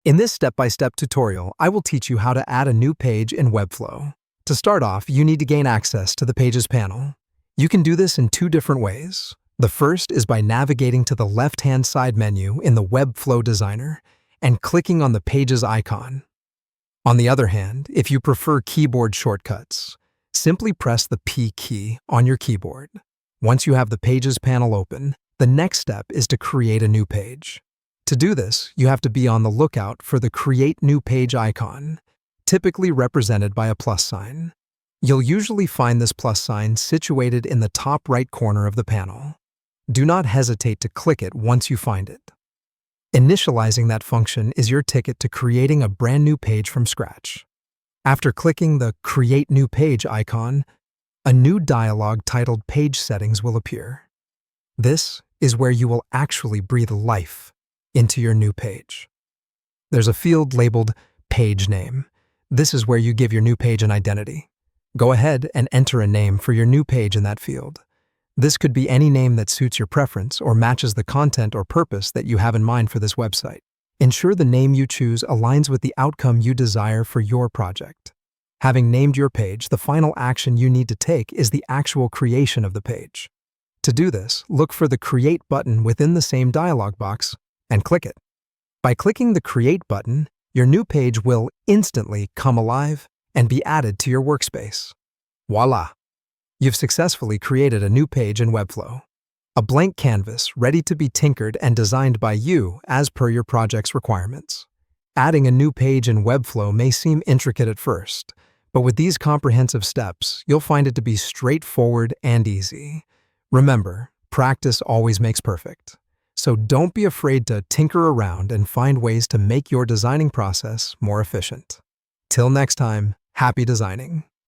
In this step-by-step tutorial, I will teach you how to add a new page in Webflow. To start off, you need to gain access to the Pages panel. You can do this in two different ways. The first is by navigating to the left-hand side menu in the Webflow Designer and clicking on the Pages icon. On the other hand, if you prefer keyboard shortcuts, simply press the P key on your keyboard. Once you have the Pages panel open, the next step is to create a new page. To do this, you have to be on the lookout for the Create New Page icon, typically represented by a plus sign. You'll usually find this plus sign situated in the top right corner of the panel. Do not hesitate to click it once you find it. Initializing that function is your ticket to creating a brand new page from scratch. After clicking the Create New Page icon, a new dialog titled Page Settings will appear. This is where you will actually breathe life into your new page. There's a field labeled Page Name. This is where you give your new page an identity. Go ahead and enter a name for your new page in that field. This could be any name that suits your preference or matches the content or purpose that you have in mind for this website. Ensure the name you choose aligns with the outcome you desire for your project. Having named your page, the final action you need to take is the actual creation of the page. To do this, look for the Create button within the same dialog box and click it. By clicking the Create button, your new page will instantly come alive and be added to your workspace. Voila! You've successfully created a new page in Webflow. A blank canvas ready to be tinkered and designed by you as per your project's requirements. Adding a new page in Webflow may seem intricate at first, but with these comprehensive steps, you'll find it to be straightforward and easy. Remember, practice always makes perfect. So don't be afraid to tinker around and find ways to make your designing process more efficient. Till next time, happy designing.